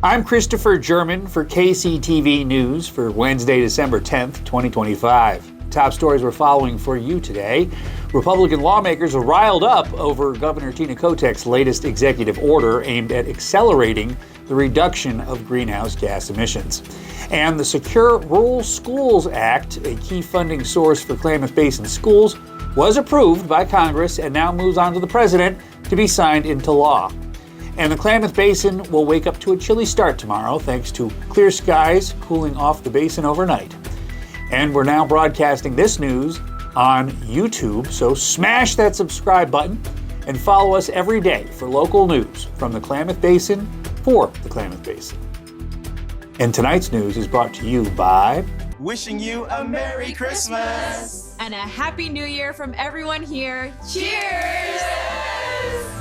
I'm Christopher German for KCTV News for Wednesday, December 10th, 2025. Top stories we're following for you today. Republican lawmakers are riled up over Governor Tina Kotek's latest executive order aimed at accelerating the reduction of greenhouse gas emissions. And the Secure Rural Schools Act, a key funding source for Klamath Basin schools, was approved by Congress and now moves on to the president to be signed into law. And the Klamath Basin will wake up to a chilly start tomorrow thanks to clear skies cooling off the basin overnight. And we're now broadcasting this news on YouTube, so smash that subscribe button and follow us every day for local news from the Klamath Basin for the Klamath Basin. And tonight's news is brought to you by wishing you a Merry Christmas and a Happy New Year from everyone here. Cheers!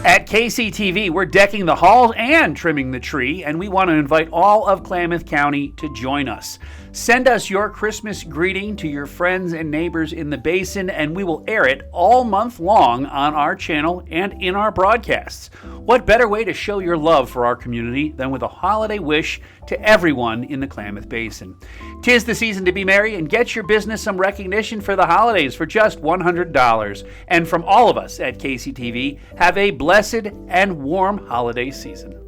At KCTV, we're decking the halls and trimming the tree, and we want to invite all of Klamath County to join us. Send us your Christmas greeting to your friends and neighbors in the basin, and we will air it all month long on our channel and in our broadcasts. What better way to show your love for our community than with a holiday wish to everyone in the Klamath Basin? 'Tis the season to be merry and get your business some recognition for the holidays for just $100. And from all of us at KCTV, have a blessed and warm holiday season.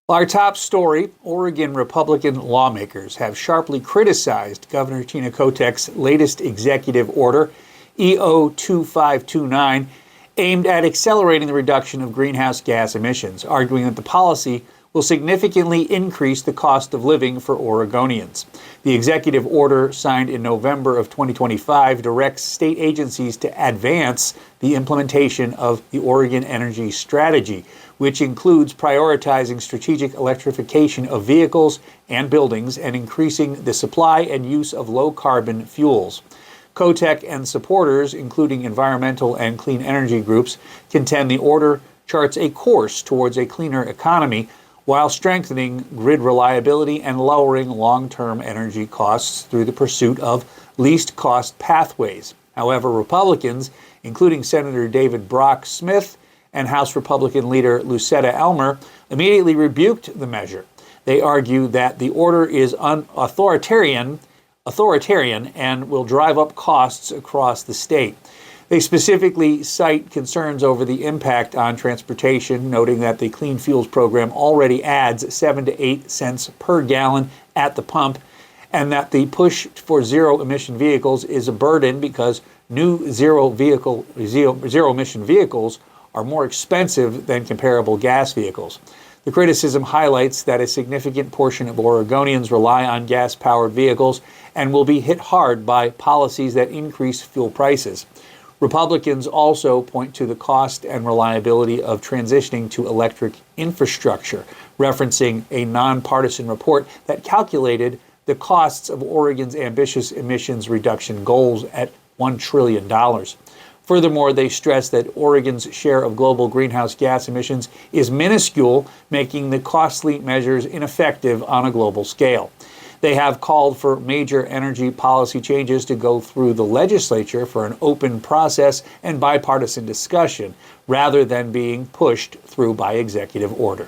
Our top story, Oregon Republican lawmakers have sharply criticized Governor Tina Kotek's latest executive order, EO 2529, aimed at accelerating the reduction of greenhouse gas emissions, arguing that the policy will significantly increase the cost of living for Oregonians. The executive order, signed in November of 2025, directs state agencies to advance the implementation of the Oregon Energy Strategy, which includes prioritizing strategic electrification of vehicles and buildings and increasing the supply and use of low-carbon fuels. Kotek and supporters, including environmental and clean energy groups, contend the order charts a course towards a cleaner economy while strengthening grid reliability and lowering long-term energy costs through the pursuit of least-cost pathways. However, Republicans, including Senator David Brock Smith and House Republican leader Lucetta Elmer, immediately rebuked the measure. They argue that the order is authoritarian and will drive up costs across the state. They specifically cite concerns over the impact on transportation, noting that the Clean Fuels program already adds 7 to 8 cents per gallon at the pump, and that the push for zero-emission vehicles is a burden because new zero-emission vehicles are more expensive than comparable gas vehicles. The criticism highlights that a significant portion of Oregonians rely on gas-powered vehicles and will be hit hard by policies that increase fuel prices. Republicans also point to the cost and reliability of transitioning to electric infrastructure, referencing a nonpartisan report that calculated the costs of Oregon's ambitious emissions reduction goals at $1 trillion. Furthermore, they stress that Oregon's share of global greenhouse gas emissions is minuscule, making the costly measures ineffective on a global scale. They have called for major energy policy changes to go through the legislature for an open process and bipartisan discussion, rather than being pushed through by executive order.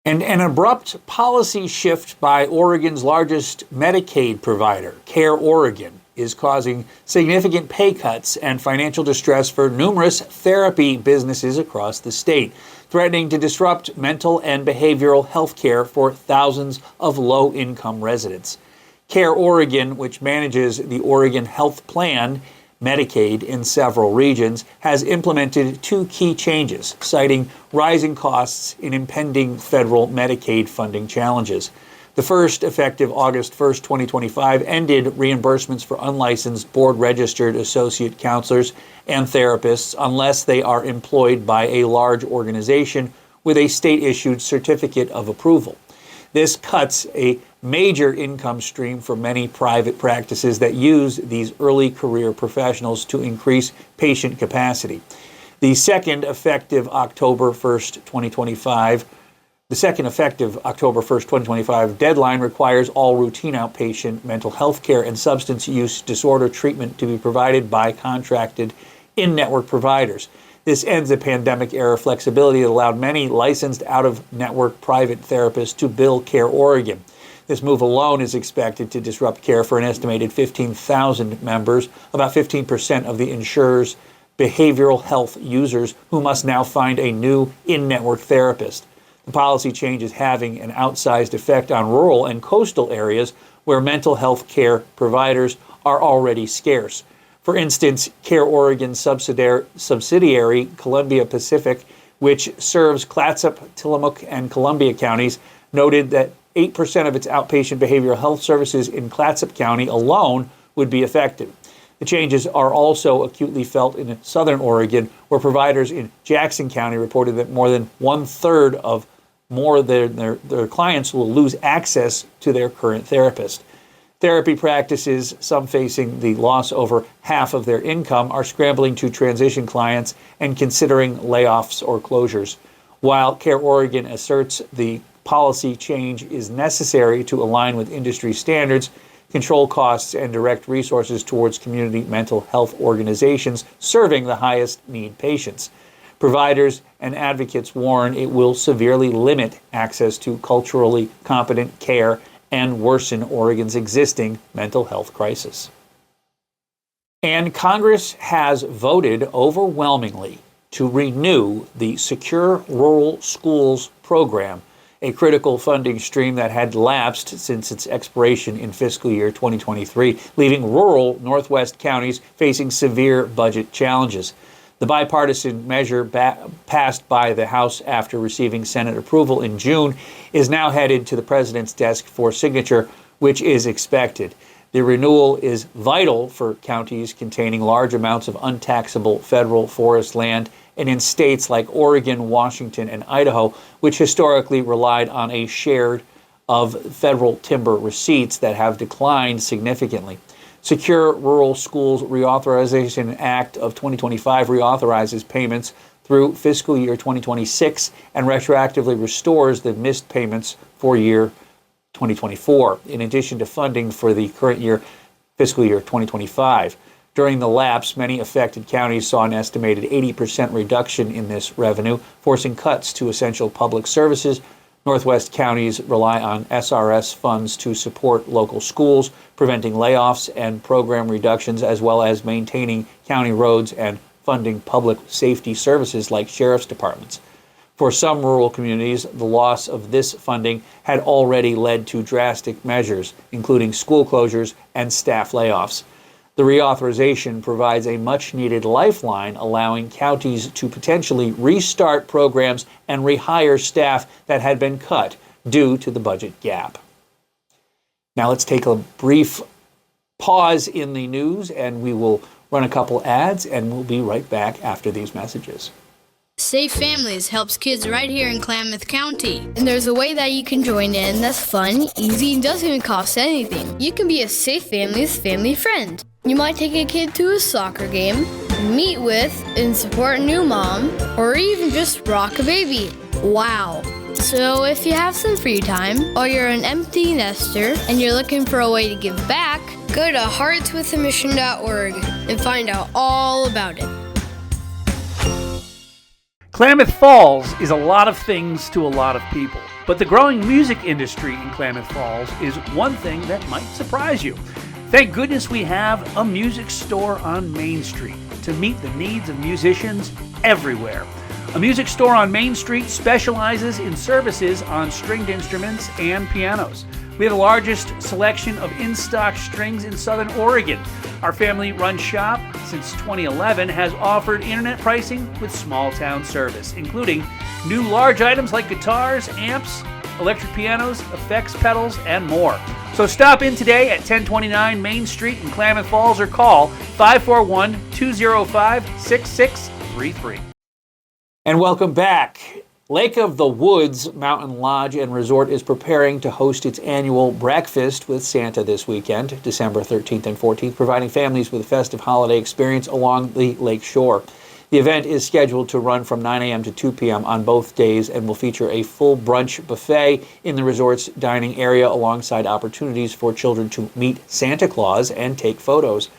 And an abrupt policy shift by Oregon's largest Medicaid provider, Care Oregon, is causing significant pay cuts and financial distress for numerous therapy businesses across the state, threatening to disrupt mental and behavioral health care for thousands of low-income residents. Care Oregon, which manages the Oregon Health Plan, Medicaid, in several regions, has implemented two key changes, citing rising costs in impending federal Medicaid funding challenges. The first, effective August 1st, 2025, ended reimbursements for unlicensed board-registered associate counselors and therapists unless they are employed by a large organization with a state-issued certificate of approval. This cuts a major income stream for many private practices that use these early career professionals to increase patient capacity. The second, effective October 1st, 2025, deadline requires all routine outpatient mental health care and substance use disorder treatment to be provided by contracted in-network providers. This ends the pandemic-era flexibility that allowed many licensed out-of-network private therapists to bill Care Oregon. This move alone is expected to disrupt care for an estimated 15,000 members, about 15% of the insurer's behavioral health users, who must now find a new in-network therapist. The policy change is having an outsized effect on rural and coastal areas where mental health care providers are already scarce. For instance, Care Oregon's subsidiary Columbia Pacific, which serves Clatsop, Tillamook, and Columbia counties, noted that 8% of its outpatient behavioral health services in Clatsop County alone would be affected. The changes are also acutely felt in southern Oregon, where providers in Jackson County reported that more than one-third of their clients will lose access to their current therapist. Therapy practices, some facing the loss over half of their income, are scrambling to transition clients and considering layoffs or closures. While Care Oregon asserts the policy change is necessary to align with industry standards, control costs, and direct resources towards community mental health organizations serving the highest need patients. Providers and advocates warn it will severely limit access to culturally competent care and worsen Oregon's existing mental health crisis. And Congress has voted overwhelmingly to renew the Secure Rural Schools program, a critical funding stream that had lapsed since its expiration in fiscal year 2023, leaving rural Northwest counties facing severe budget challenges. The bipartisan measure passed by the House after receiving Senate approval in June is now headed to the president's desk for signature, which is expected. The renewal is vital for counties containing large amounts of untaxable federal forest land, and in states like Oregon, Washington, and Idaho, which historically relied on a share of federal timber receipts that have declined significantly. Secure Rural Schools Reauthorization Act of 2025 reauthorizes payments through fiscal year 2026 and retroactively restores the missed payments for year 2024, in addition to funding for the current year, fiscal year 2025. During the lapse, many affected counties saw an estimated 80% reduction in this revenue, forcing cuts to essential public services. Northwest counties rely on SRS funds to support local schools, preventing layoffs and program reductions, as well as maintaining county roads and funding public safety services like sheriff's departments. For some rural communities, the loss of this funding had already led to drastic measures, including school closures and staff layoffs. The reauthorization provides a much-needed lifeline, allowing counties to potentially restart programs and rehire staff that had been cut due to the budget gap. Now let's take a brief pause in the news, and we will run a couple ads, and we'll be right back after these messages. Safe Families helps kids right here in Klamath County. And there's a way that you can join in that's fun, easy, and doesn't even cost anything. You can be a Safe Families family friend. You might take a kid to a soccer game, meet with and support a new mom, or even just rock a baby. Wow. So if you have some free time, or you're an empty nester and you're looking for a way to give back, go to heartswithamission.org and find out all about it. Klamath Falls is a lot of things to a lot of people, but the growing music industry in Klamath Falls is one thing that might surprise you. Thank goodness we have a music store on Main Street to meet the needs of musicians everywhere. A music store on Main Street specializes in services on stringed instruments and pianos. We have the largest selection of in-stock strings in Southern Oregon. Our family-run shop since 2011 has offered internet pricing with small-town service, including new large items like guitars, amps, electric pianos, effects pedals, and more. So stop in today at 1029 Main Street in Klamath Falls or call 541-205-6633. And welcome back. Lake of the Woods Mountain Lodge and Resort is preparing to host its annual Breakfast with Santa this weekend, December 13th and 14th, providing families with a festive holiday experience along the lake shore. The event is scheduled to run from 9 a.m. to 2 p.m. on both days and will feature a full brunch buffet in the resort's dining area alongside opportunities for children to meet Santa Claus and take photos.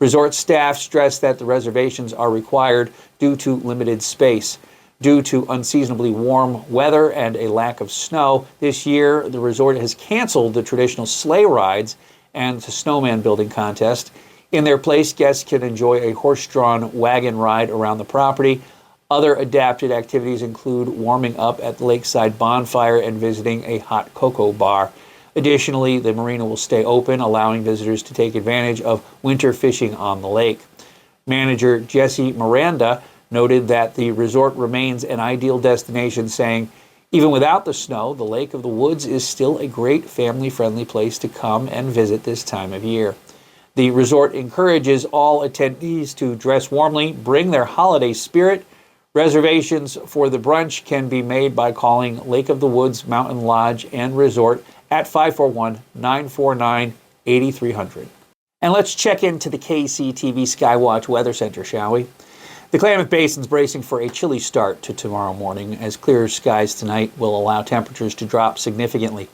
Resort staff stress that the reservations are required due to limited space. Due to unseasonably warm weather and a lack of snow, this year the resort has canceled the traditional sleigh rides and the snowman building contest. In their place, guests can enjoy a horse-drawn wagon ride around the property. Other adapted activities include warming up at the lakeside bonfire and visiting a hot cocoa bar. Additionally, the marina will stay open, allowing visitors to take advantage of winter fishing on the lake. Manager Jesse Miranda noted that the resort remains an ideal destination, saying, "Even without the snow, the Lake of the Woods is still a great family-friendly place to come and visit this time of year." The resort encourages all attendees to dress warmly, bring their holiday spirit. Reservations for the brunch can be made by calling Lake of the Woods Mountain Lodge and Resort at 541-949-8300. And let's check into the KCTV Skywatch Weather Center, shall we? The Klamath Basin's bracing for a chilly start to tomorrow morning, as clear skies tonight will allow temperatures to drop significantly.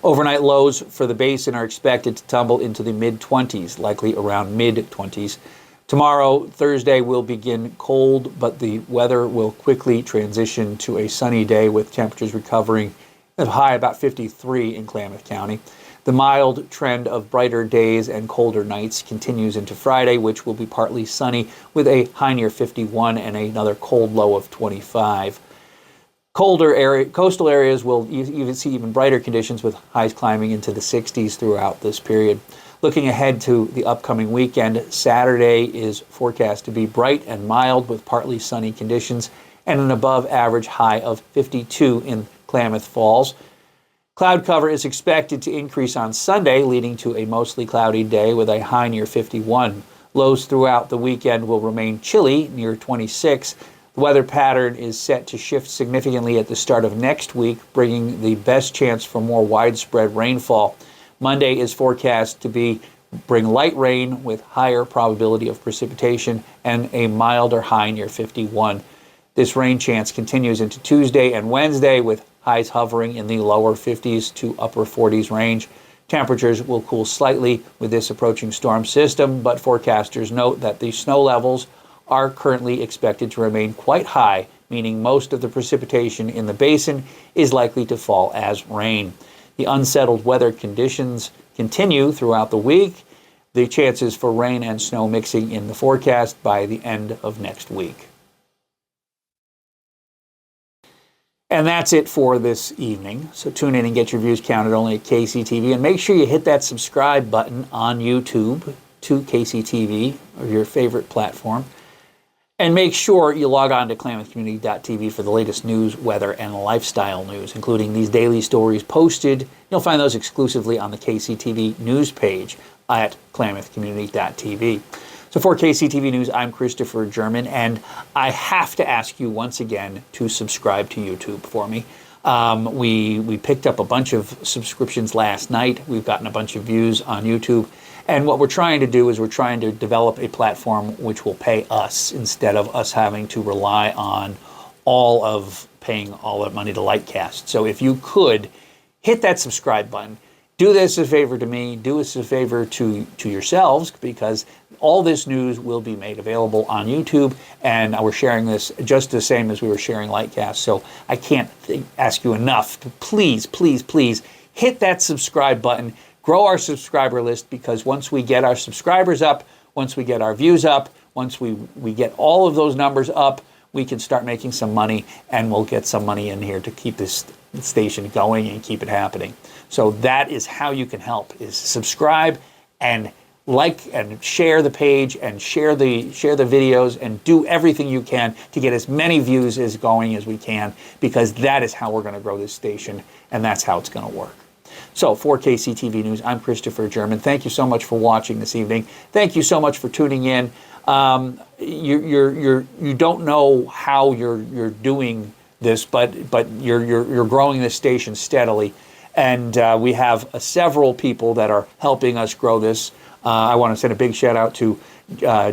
Overnight lows for the basin are expected to tumble into the mid-20s, likely around mid-20s. Tomorrow, Thursday, will begin cold, but the weather will quickly transition to a sunny day with temperatures recovering at a high about 53 in Klamath County. The mild trend of brighter days and colder nights continues into Friday, which will be partly sunny with a high near 51 and another cold low of 25. Coastal areas will even see even brighter conditions with highs climbing into the 60s throughout this period. Looking ahead to the upcoming weekend, Saturday is forecast to be bright and mild with partly sunny conditions and an above average high of 52 in Klamath Falls. Cloud cover is expected to increase on Sunday, leading to a mostly cloudy day with a high near 51. Lows throughout the weekend will remain chilly, near 26. The weather pattern is set to shift significantly at the start of next week, bringing the best chance for more widespread rainfall. Monday is forecast to bring light rain with higher probability of precipitation and a milder high near 51. This rain chance continues into Tuesday and Wednesday with highs hovering in the lower 50s to upper 40s range. Temperatures will cool slightly with this approaching storm system, but forecasters note that the snow levels are currently expected to remain quite high, meaning most of the precipitation in the basin is likely to fall as rain. The unsettled weather conditions continue throughout the week. The chances for rain and snow mixing in the forecast by the end of next week. And that's it for this evening. So tune in and get your views counted only at KCTV. And make sure you hit that subscribe button on YouTube to KCTV or your favorite platform. And make sure you log on to KlamathCommunity.tv for the latest news, weather, and lifestyle news, including these daily stories posted. You'll find those exclusively on the KCTV news page at KlamathCommunity.tv. So for KCTV News, I'm Christopher German, and I have to ask you once again to subscribe to YouTube for me. We picked up a bunch of subscriptions last night. We've gotten a bunch of views on YouTube. And what we're trying to do is we're trying to develop a platform which will pay us instead of us having to rely on paying all that money to Lightcast. So if you could hit that subscribe button, do this a favor to me, do us a favor to yourselves, because all this news will be made available on YouTube, and we're sharing this just the same as we were sharing Lightcast. So I can't ask you enough to please, please, please hit that subscribe button. Grow our subscriber list, because once we get our subscribers up, once we get our views up, once we get all of those numbers up, we can start making some money, and we'll get some money in here to keep this station going and keep it happening. So that is how you can help, is subscribe and like and share the page and share the videos and do everything you can to get as many views as going as we can, because that is how we're going to grow this station, and that's how it's going to work. So for KCTV News, I'm Christopher German. Thank you so much for watching this evening. Thank you so much for tuning in. You don't know how you're doing this, but you're growing this station steadily, and we have several people that are helping us grow this. I want to send a big shout out to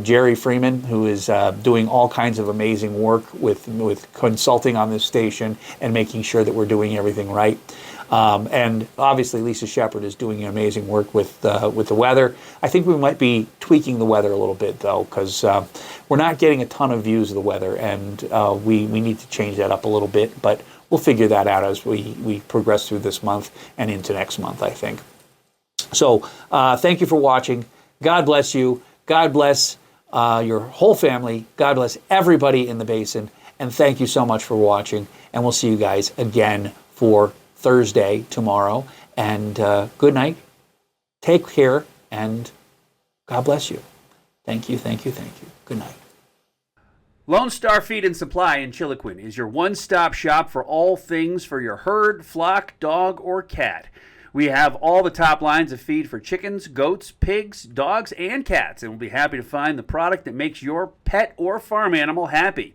Jerry Freeman, who is doing all kinds of amazing work with consulting on this station and making sure that we're doing everything right. And obviously, Lisa Shepard is doing amazing work with the weather. I think we might be tweaking the weather a little bit, though, because we're not getting a ton of views of the weather, and we need to change that up a little bit. But we'll figure that out as we progress through this month and into next month, I think. So thank you for watching. God bless you. God bless your whole family. God bless everybody in the basin. And thank you so much for watching. And we'll see you guys again for Thursday tomorrow. And good night. Take care. And God bless you. Thank you, thank you, thank you. Good night. Lone Star Feed and Supply in Chiloquin is your one-stop shop for all things for your herd, flock, dog, or cat. We have all the top lines of feed for chickens, goats, pigs, dogs, and cats, and we'll be happy to find the product that makes your pet or farm animal happy.